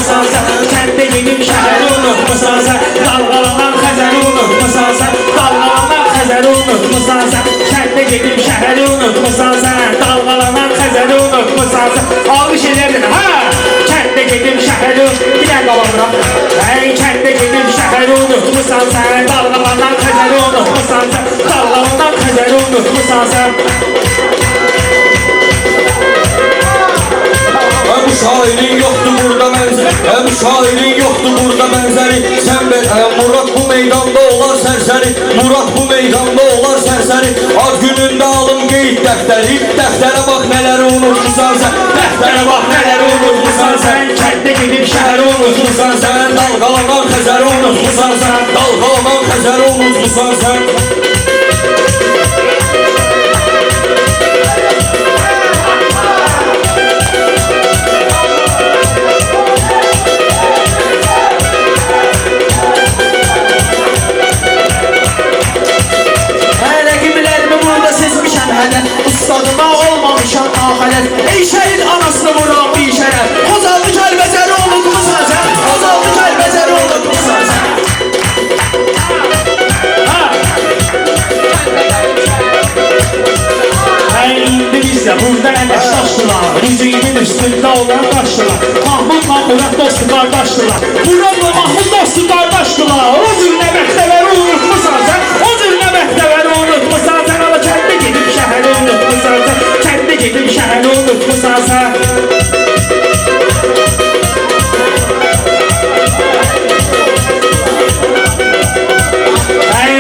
unutmusan sen. Kəndə gedib şəhəri unutmusan sen. Dalğalanan Xəzəri unutmusan sen. Dalğalanan Xəzəri unutmusan sen. Kəndə gedib şəhəri unutmusan sen. Dalğalanan Xəzəri unutmusan sen. Alış edərdin ha. Kəndə gedib şəhəri bir dəqiqə qalanıram. Kəndə gedib şəhəri unutmusan sen. Dalğalanan Xəzəri unutmusan sen. Dalğalanan Xəzəri unutmusan sen. Bu şairin yoktu burada benzeri, bu şairin yoktu burada benzeri. Sen ben Murat bu meydanda olar serseri, Murat bu meydanda olar serseri. Ad gününde alım geyik defteri, deftere bak neleri unutmuşsan sen. Deftere bak neleri unutmuşsan sen. Kəndə gedib şəhəri unutmusan sen. Dalğalanan Xəzəri unutmuşsan sen. Dalğalanan Xəzəri unutmuşsan sen. Ustadıma olmamışam ahələt. Ey şəhid anasını vuran bir şərəf. Xozallı Kəlbəzəri unutmusan sen. Xozallı Kəlbəzəri unutmusan sen. İndi biz də burada əməkdaşdılar. Rüzeyinin üstündə olan daşdılar. Mahmudla Murad dostu qardaşdılar. Muradla Mahmud dostu qardaşdılar. O cür nə bəxtəvəri unutmusan sen. O cür nə bəxtəvəri unutmusan sen. Ama kəndə gedib şəhəri unutmusan sen. Kəndə gedib şəhəri unutmusan sen.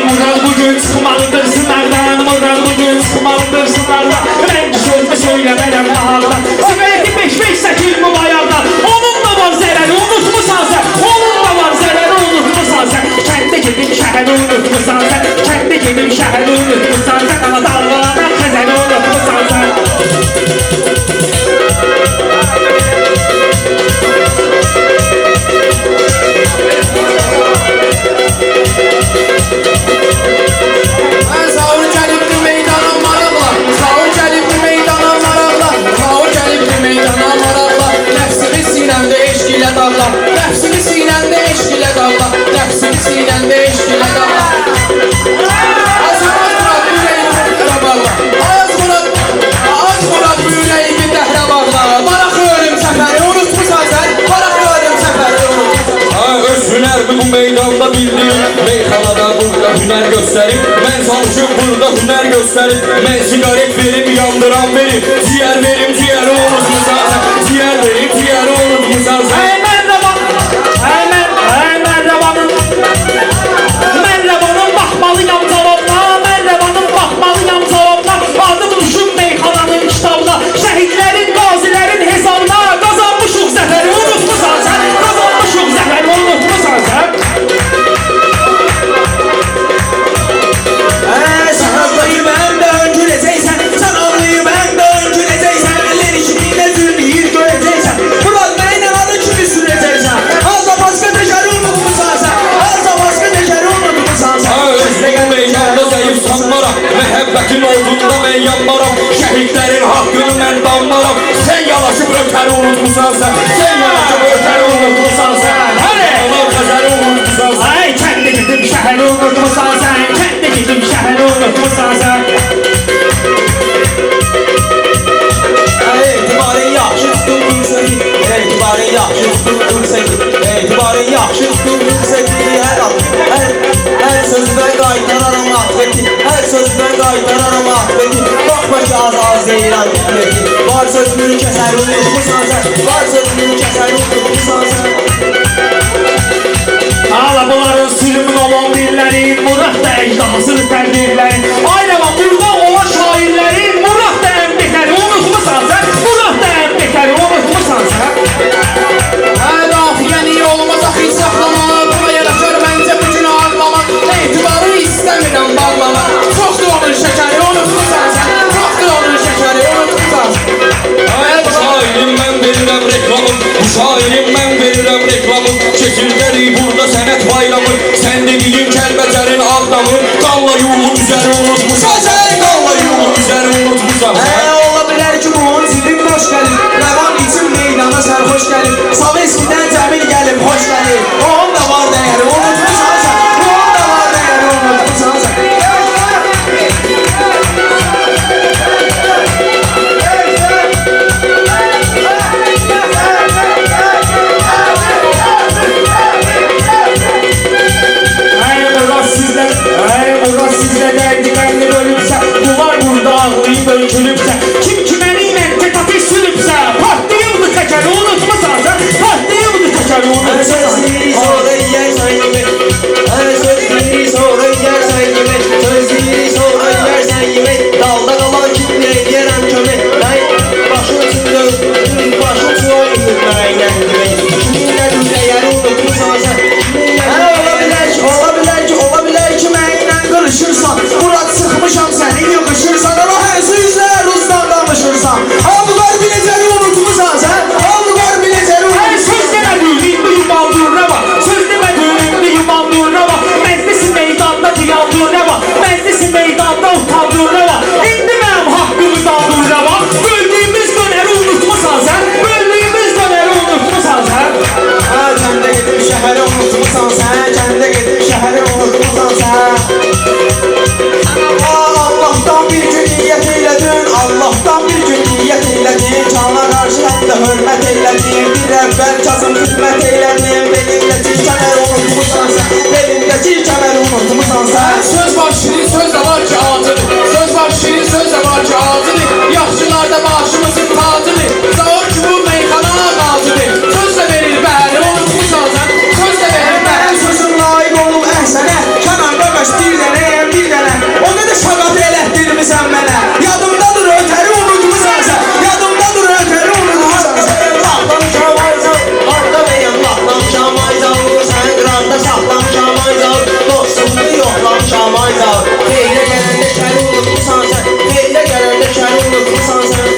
Murad bugün çıxmalıdır sınardan. Murad bugün çıxmalıdır sınardan. Rəngi sözü söyləmərəm baharda. Sigareti 5-5-8 bu bayarda. Onun da var zərəri unutmusan sen. Onun da var zərəri unutmusan sen. Kəndə gedib şəhəri unutmusan sen. Kəndə gedib şəhəri unutmusan sen. Ama dalğalanan Xəzəri unutmusan sen. Sağır gəlibdi meydana maraqla, sağır gəlibdi meydana maraqla, sağır gəlibdi meydana maraqla. Nəfsini sinəndə eşq ilə dağla, nəfsini sinəndə eşq ilə dağla, nəfsini sinəndə eşq ilə dağla. Az Murad bu ürəyi dəhrə bağla, az Murad bu ürəyi dəhrə bağla. Maraq ölüm səfəri unutmusan sen, maraq ölüm səfəri unutmusan. Öz hünerimi bu meydanda bildim. Meyxanada burada hüner gösterip, ben çalışıp burada hüner gösterip. Ben sigaret verip yandıran benim. Ciğer verim ciğeri unutmusan sen. Ciğer verim ciğeri unutmusan sen. Mərləvanın baxmalıyam cavabına. Mərləvanın baxmalıyam cavabına. Adım düşün meyxananın kitabına. Şəhidlərin, qazilərin hesabına. Qazanmışıq zəfəri unutmusan sen. Qazanmışıq zəfəri unutmusan sen. Sen ağlayı mən də öncüləcəksən. Sen ağlayı mən də öncüləcəksən. Eller içində zülmiyir görəcəksən. Murad mənə adı kimi sürəcəksən. Azda başqa təkəri unutmusan sen. Azda başqa təkəri unutmusan sen. Özləyin meydanda zayıf sanmaram. Məhəbbətin olduğunda mən yanmaram. Şəhidlərin haqqını mən danmaram. Sen yalaşıb ötəri unutmusan sen. Sen yalaşıb ötəri unutmusan sen. Dalğalanan Xəzəri unutmusan sen. Ay kəndə gedib şəhəri unutmusan sen. Kəndə gedib şəhəri unutmusan sen. Etibarın yaxşı tutulursan, etibarın yaxşı tutulursan, etibarın yaxşı tutulursan, hər sözünə qaytararam ahveti, hər sözünə qaytararam ahveti. Baxma ki az deyirəm hikmeti, var sözünü kəsər unutmusan sen, var sözünü kəsər unutmusan sen. Hala bunların sürümün olan dilləri, Murad da əcdahasını tərdirləri. Aynama burada olan şairləri, Murad da əmbəkləri unutmusan sen. Murad da əmbəkləri unutmusan sen. Rafiyən iyi olmaz axı saxlamaq, buna yaraşır məncə bu günü ağlamaq. Etibarı istəmirəm bağlamaq, çoxdur onun şəkəri unutmusan sen, çoxdur onun şəkəri unutmusan sen. Bu şairim mən verirəm reklamım, bu şairim mən verirəm reklamım. Çekilgərik burada sənət bayramı, sən dediyin Kəlbəcərin ağdamı, qanla yurulub üzəri unutmusan. xidmət eylədiyim bir əvvəl Kazım xidmət eylədiyim Belindəki kəməri unutmusan sən Belindəki kəməri unutmusan sən Söz var şirin, söz də var ki acıdır Söz var şirin, söz də var ki acıdır Yaxşılar da başımızın tacıdır Zavur ki bu meyxana ağacıdır Söz də verir bəri, unutmusan sən Söz də verir bəri Sözün layiq olub əhsənə Kəmən bəbəş bir dənə O qədər şabat elətdirmisən mənə Yadımdadır ötəri unutmusan sən Yadımdadır ötəri unutmusan sən Saxlamışam ayzal, arda bəyəm Laxlamışam ayzal, sən qıranda saxlamışam ayzal Dostumu yoxlamışam ayzal Xeylə gələndə şəri unutmusan sən Xeylə gələndə şəri unutmusan sən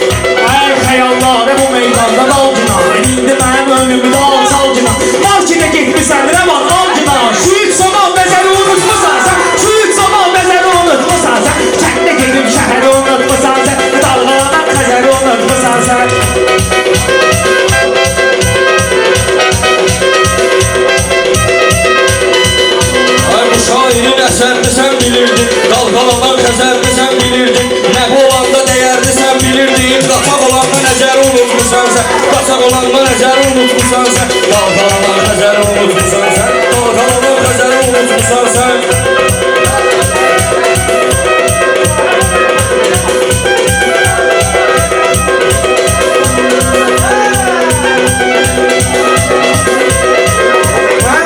Ay xəyalları bu meydanda dalcına İndi mənim önümdə alçalcına Markinə getmirsən, nə var alcına Şu üç zaman məzəri unutmusan sən Şu üç zaman məzəri unutmusan sən Kəndə gedib şəhəri unutmusan sən Dalğalanan xəzəri unutmusan sən Ay bu şairin əsərini sən bilirdin Dalğalanan xəzərini sən bilirdin Nəbi olanda dəyərli sən bilirdin Qaçaq olanda nəzəri unutmusan sən Qaçaq olanda nəzəri unutmusan sən Dalğalanan xəzəri unutmusan sən Dalğalanan xəzəri unutmusan sən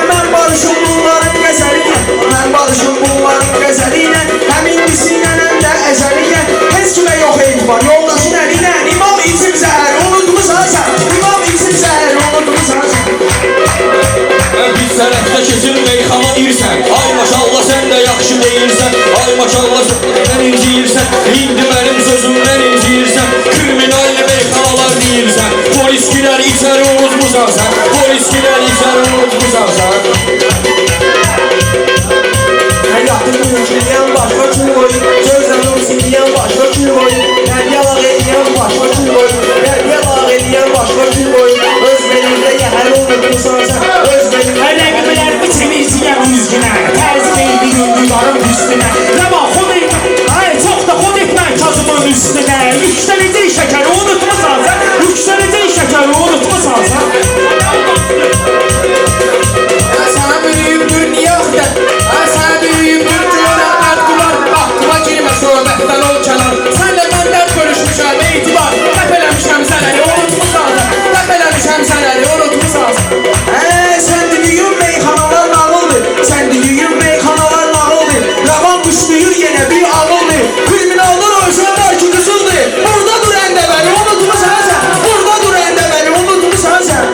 Mən barışım bunların qəzəlinə Mən barışım bunların qəzəlinə Həmin bisinənəm də əzəlinə Heç kimə yox etibar yoldaşın əlinə İmam içim zəhəri unutmusan sən İmam içim zəhəri unutmusan sən Biz tərəfdə keçir meyxana irsən Ay maşallah sən də yaxşı deyirsən Ay maşallah sən inciyirsən İndi mənim sözümdən inciyirsən Kriminalli meyxanalar deyirsən Poliskilər içəri unutmusan sən Poliskilər içəri unutmusan sən Həyatım mümkünləyən başqa kül qoyub Sözlərim sinləyən başqa kül qoyub Nəbiyalaq eləyən başqa kül qoyub Nəbiyalaq eləyən başqa kül qoyub Öz belində yəhəri unutmusan sən Öz belində Rəqiblərimi çevirciyəm üzgünə Tərzi eydi gündüzların üstünə Nə var xod etmə Ay çox da xod etmə Kazımın üstünə Yüksələcək şəkəri unutmusan sən Yüksələcək şəkəri unutmusan sən Sənə büyüktür niyə axtar Sənə büyüktür görən ədqular Vaxtıma girmə söhbətdən ol kənar Sənlə mən dərd bölüşmüşəm etibar Dəf eləmişəm sənəni unutmusan sən Dəf eləmişəm sənəni unutmusan sən Sən düyün meyxanalar nağıldır Sən düyün meyxanalar nağıldır Ravan quşluyur yenə bir ağıldır Kriminallar ölsən var ki qızıldır Burada dur əndəbəri unutmusan sən Burada dur əndəbəri unutmusan sən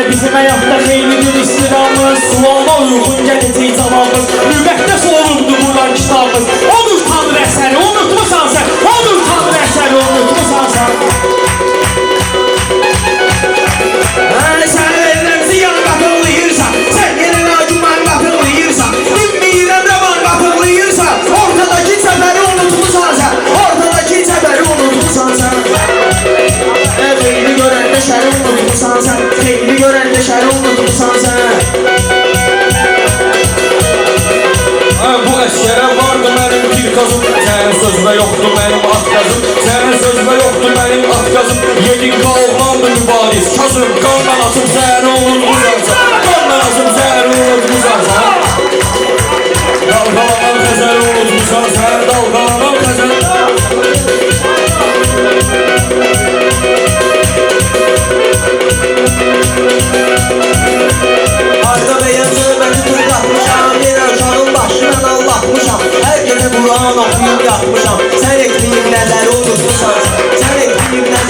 Bizim həyatda xeyli bir istiramız Sualma uyğun gələcək cavabız Müqəddəs olurdu buradan kitabımız Odur tanrı əsəri unutmusan sən Odur tanrı əsəri unutmusan sən Sən verirəm ziyan qatılıyırsan Sən yenə güman qatılıyırsan Bilməyirəm rəvan qatılıyırsan Ortadakı çəbəri unutmusan sən Ortadakı çəbəri unutmusan sən Xeyli görəndə şəri unutmusan sən Xeyli görəndə şəri unutmusan sən Bu əsgərə vardı mənim bir qazım Sənin sözdə yoxdur mənim at qazım Sənin sözdə yoxdur mənim at qazım Yedin qalmandı mübariz Kazım qanla atıb zəhəri unutmusan sən Qanla atıb zəhəri unutmusan sən Dalğalanan xəzəri unutmusan sən Dalğalanan xəzəri Arda bəyəm söhbəti tırlatmışam Yenə uşağın başından Allahmışam Hər gecə Quran oxuyub yatmışam Sən etməyib nələri unutmusan Sən etməyib nələri